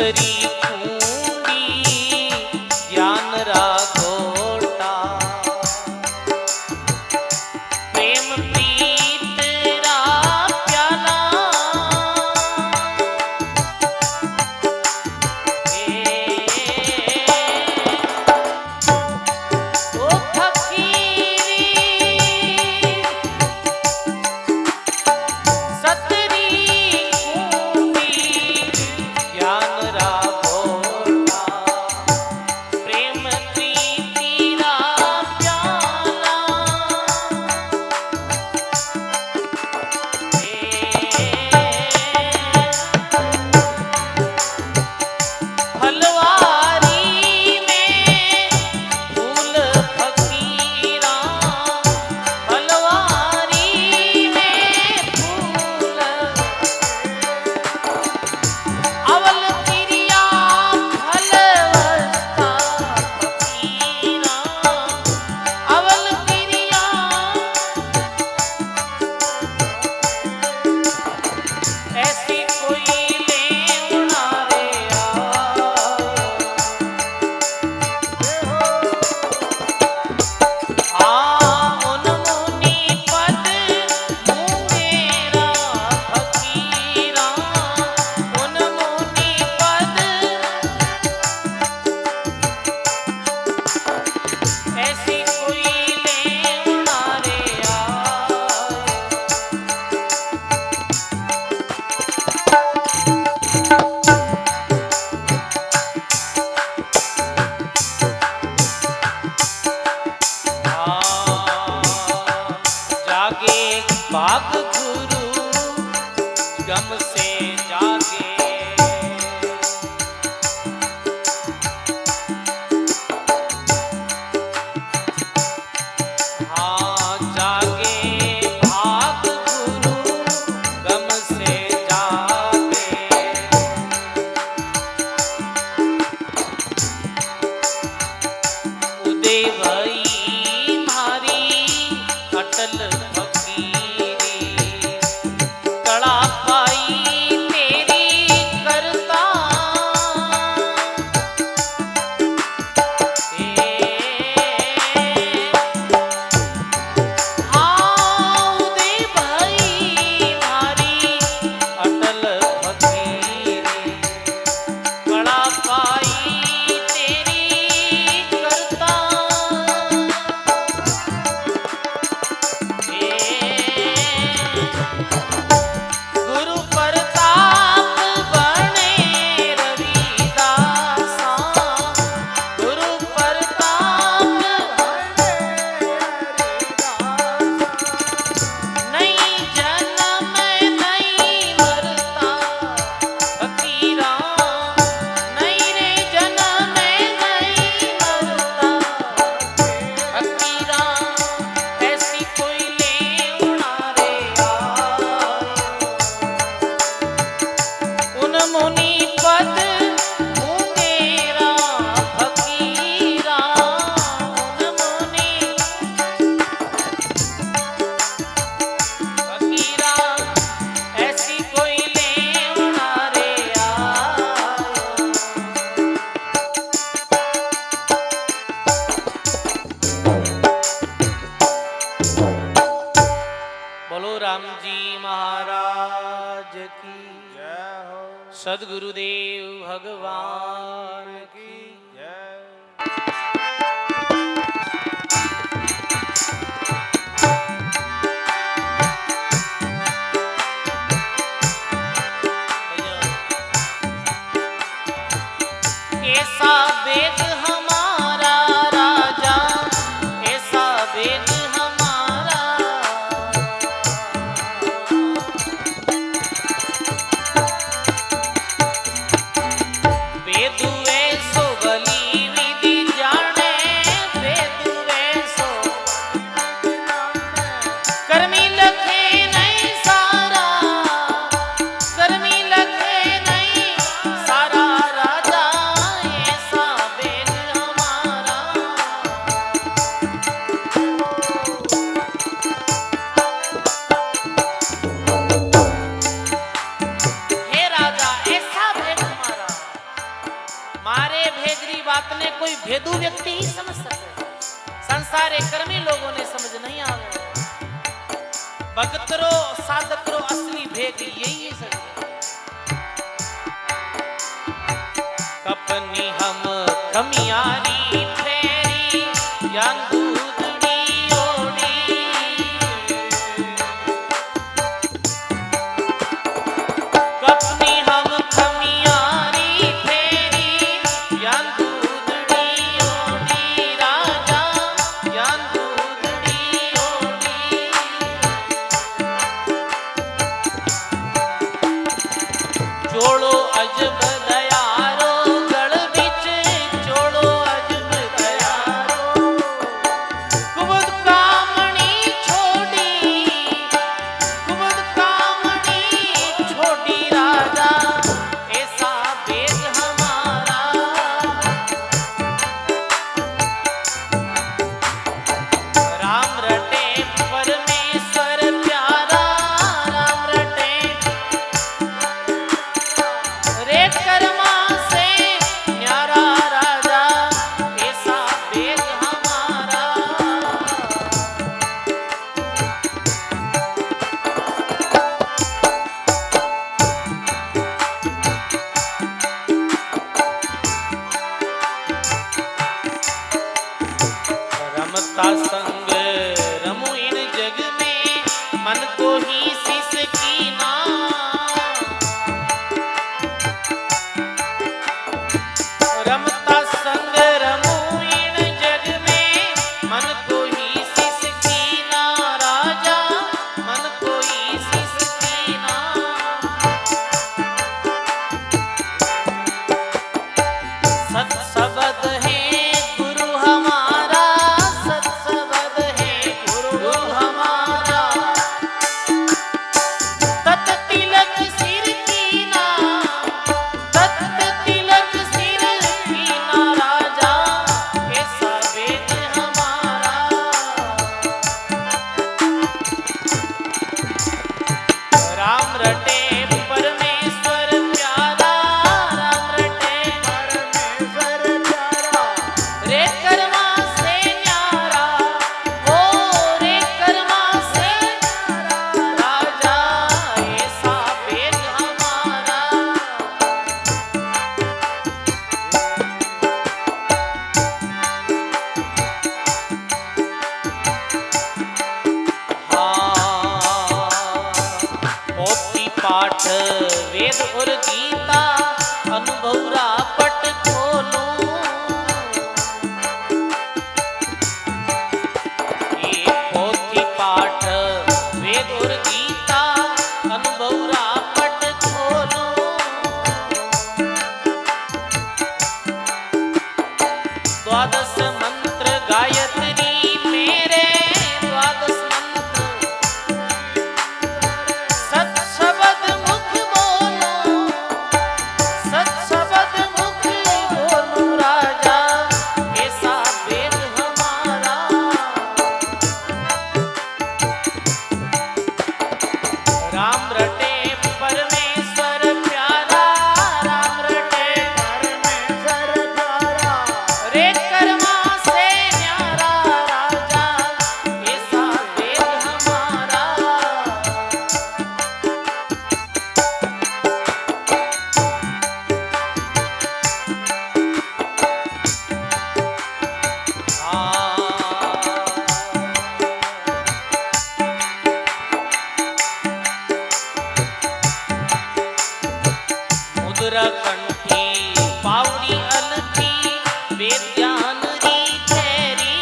सतरी खूंडी ज्ञान राघोटा प्रेम प्रीत रा प्याला ओ फकीरी सतरी खूंडी ज्ञान राघोटा प्रेम प्रीति रा प्याला हलवारी में फूल फकीरा हलवारी में फूल अवल क्रिया फलवस्ता फकीरा अवल क्रिया ऐसी कोई लेना रे उन मुनि पद मुंगेरा फकीरा उन मुनि पद ऐसी कोई लेना रे जागे बाग गुरु गम से जागे हाँ जागे भाग गुरु गम से जागे उदय भई मारी अटल फकीरी कड़ा पाई तेरी करता हाँ उदय भई मारी अटल फकीरी कड़ा पाई तेरी करता गुरु प्रताप बने रविदासा गुरु प्रताप नहीं जन्म नहीं मरता फकीरा नहीं रे जन्म नहीं मरता फकीरा ऐसी कोई लेना रे उन मुनि पद मुंगेरा फकीरा उन मुनि फकीरा ऐसी कोई लेना रे बोलो राम जी महाराज की जय हो सद्गुरुदेव भगवान की जय। ऐसा वेद हमारा राजा ऐसा वेद हमारा वेद ऐसो भेदू व्यक्ति ही समझ सकते। संसारे कर्मी लोगों ने समझ नहीं आवे। भगतरो साधकरो असली भेद यही है सर। कपनी हम खमियारी फेरी यान दूधड़ी ओड़ी। कपनी हम खमियारी फेरी यान दूधड़ी ओड़ी। राजा यान दूधड़ी ओड़ी। जोड़ो अजब दयारो गढ़ बिच जोड़ो अजब दयारो। कुबुद कामणी छोड़ी कुबुद कामणी छोड़ी। राजा ऐसा भेद हमारा। राम रटे परमेश्वर प्यारा। राम रटे रे कर्मा से न्यारा। राजा ऐसा भेद हमारा। रमता संग रमू इन जग में मन को ही सिसकी ना। रमता संग रमू इन जग में मन को ही सिसकी ना। राजा मन को ही सिसकी ना। सत शब्द है गुरु हमारा। सत शब्द है गुरु हमारा। तत तिलक सिर कीना। तत तिलक सिर कीना। राजा ऐसा वेद हमारा। राम रटे परमेश्वर प्यारा। राम रटे परमेश्वर प्यारा। रे कर्मा से न्यारा। ओ रे कर्मा से न्यारा। राजा ऐसा भेद हमारा। पोथी पाठ वेद और गीता अनुभवरा पट खोलूं। ये पोथी पाठ वेद और गीता अनुभवरा पट खोलूं। द्वादश मंत्र गायत्री मेरे द्वादश मंत्र। सत शब्द मुख बोलो। सत शब्द मुख बोलो। राजा ऐसा वेद हमारा। राम रटे परमेश्वर प्यारा। राम रटे परमेश्वर प्यारा। रे कर्मा से न्यारा। राजा ऐसा वेद हमारा। मुद्रा कंठी पावड़ी अलती वेद ज्ञान री तेरी।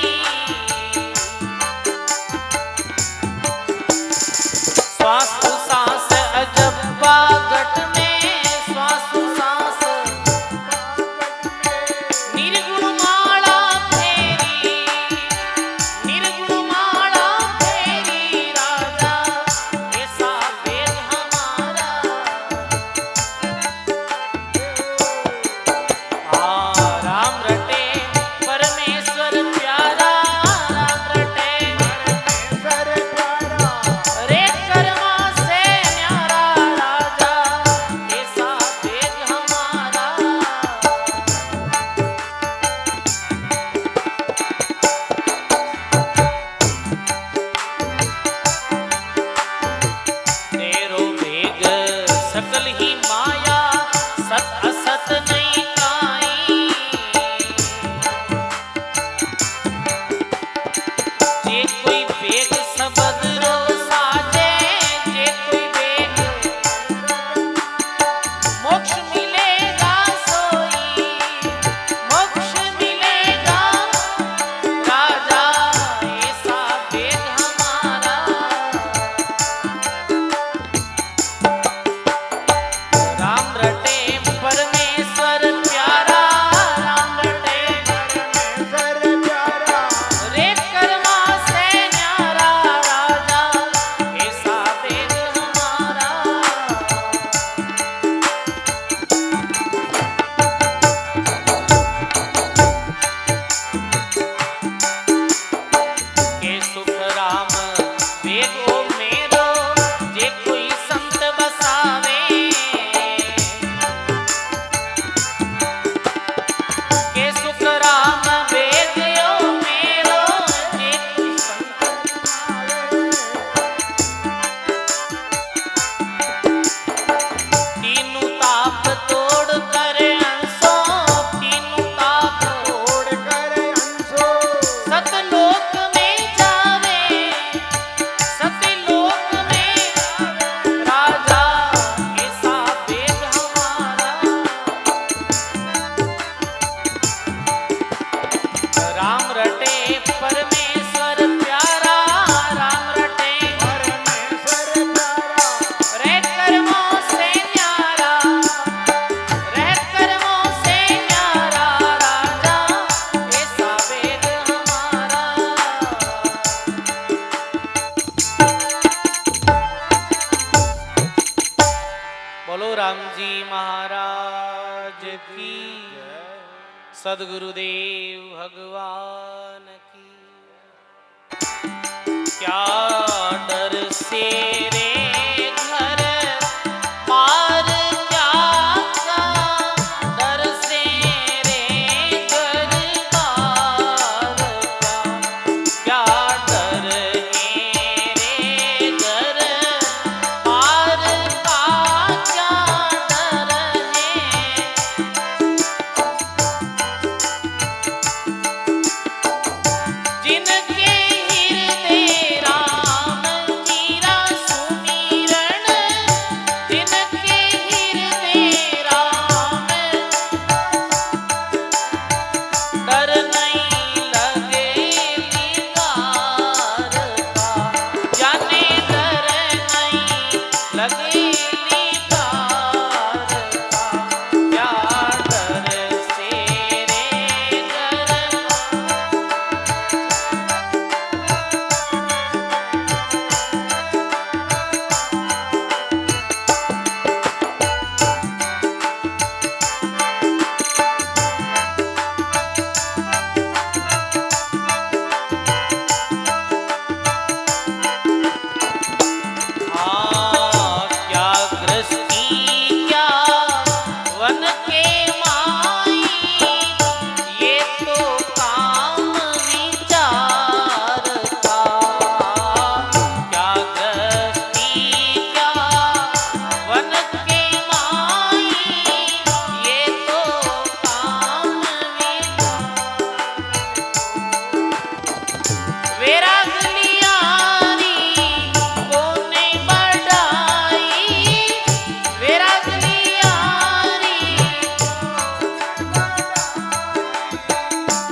श्वास सांस अजब बागट में। श्वास सांस निर्गुण माला फेरी। निर्गुण माला फेरी। राजा ऐसा वेद हमारा। राम रटे परमेश्वर प्यारा। राम रटे परमेश्वर प्यारा। रे कर्मा से राम जी महाराज की, सदगुरुदेव भगवान की। क्या डर से रे घर पार, क्या डर से रे घर पार, क्या डर है रे घर पार का, क्या डर है। जिनके हृदय राम जीरा सुमिरन, जिनके हृदय राम डर नहीं लगे लिगार का, जाने डर नहीं लगे लिगार का, क्या डर से रे घर। क्या गृहस्थी क्या वन के माई, ये तो काम विचार का। क्या गृहस्थी क्या वन के माई, ये तो काम वैराग लियारी कोने बढ़ाई, वैराग लियारी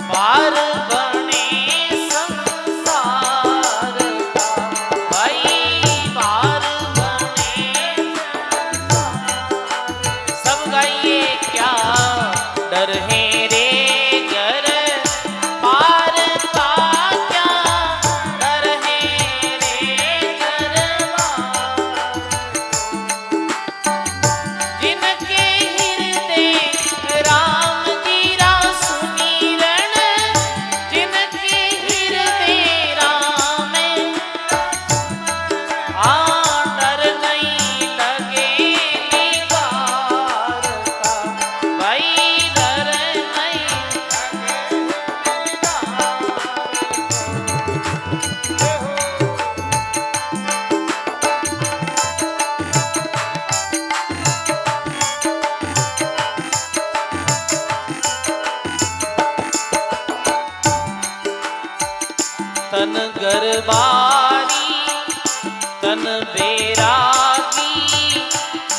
पार बने संसार का, भाई पार बने। सब गाइए क्या डर है रे घर पार का, क्या डर है रे घर पार। जिनके हृदय राम जीरा सुमिरन, जिनके हृदय राम डर नहीं लगे लिगार का, भाई डर नहीं तन गरबारी तन बैरागी,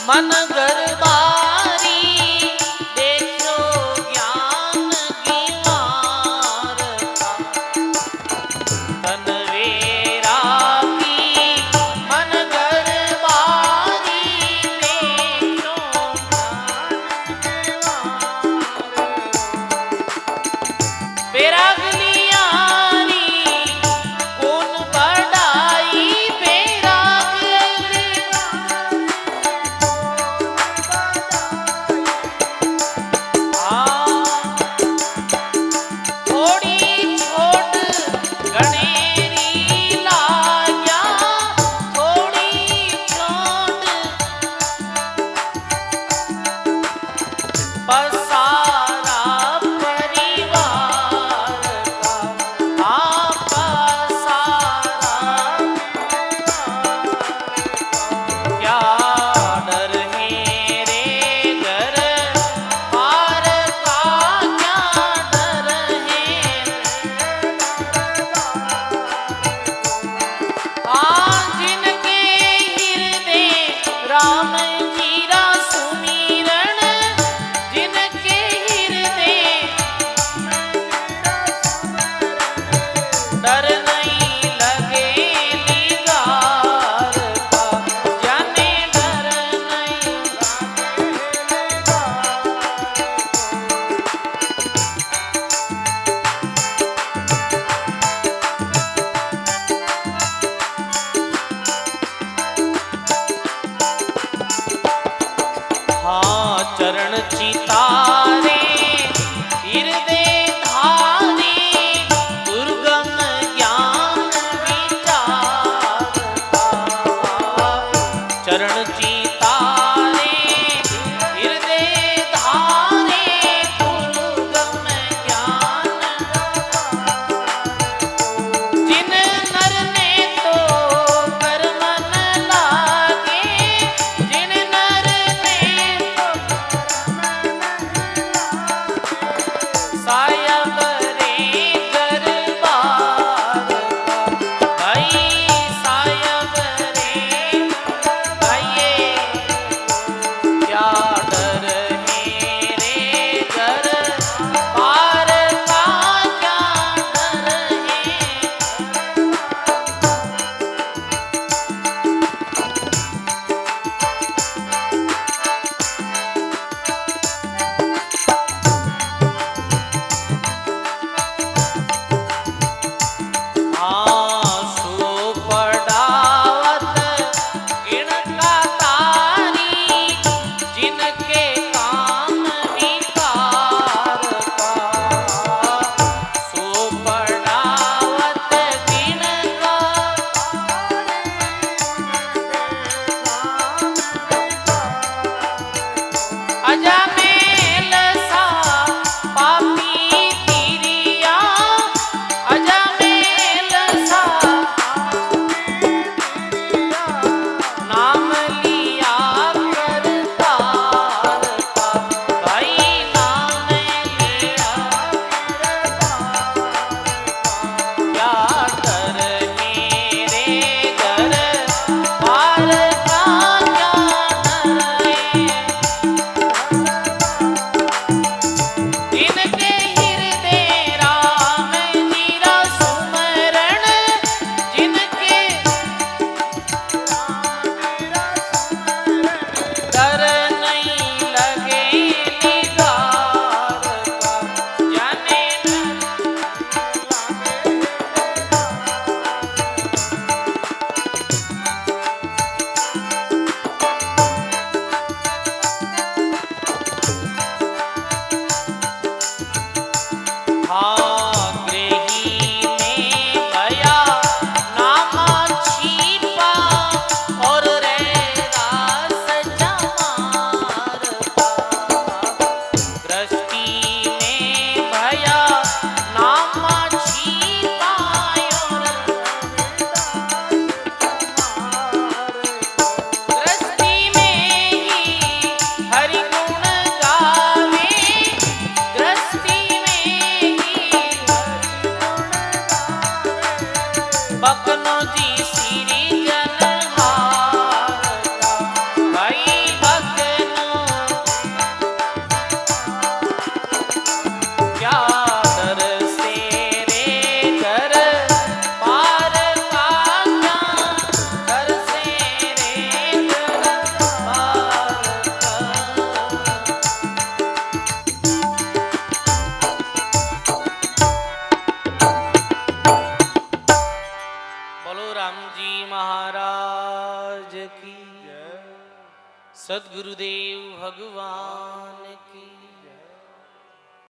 मन गरबारी देखो ज्ञान की मार का। तन बैरागी मन गरबारी देखो ज्ञान की मार। बैराग लियारी कौन बढ़ाई, बैराग लियारी चरण चितारे हृदय धारी दुर्गम ज्ञान विचार चरण चितारे हृदय धारे दुर्गम ज्ञान जिन नर ने तो कर मन लागे जिन नर ने तो सायब रे दरबार भाई सायब रे भाइये क्या डर मेरे घर पार का क्या डर है आंसू पड़ावत गिणका तारी जिनके काम विकार का सो पड़ावत गिणका अजमेल सा पापी तिरिया अजमेल सा नाम लिया करतार का भाई नाम लिया क्या कर मेरे घर पार का क्या डर है जिनके हृदय राम जीरा सुमरण जिनके डर नहीं लगे निगार का जाने हाँ ग्रही में भया नामा छिपा और रे रास जमार दृष्टि में भया नामा छिपा और दृष्टि में ही हरि गुण गावे दृष्टि में ही बकनो जी श्री जनहार का भाई बकनो क्या डर से रे घर पार का क्या डर से रे घर पार का बोलो राम जी महाराज की सद्गुरुदेव भगवान की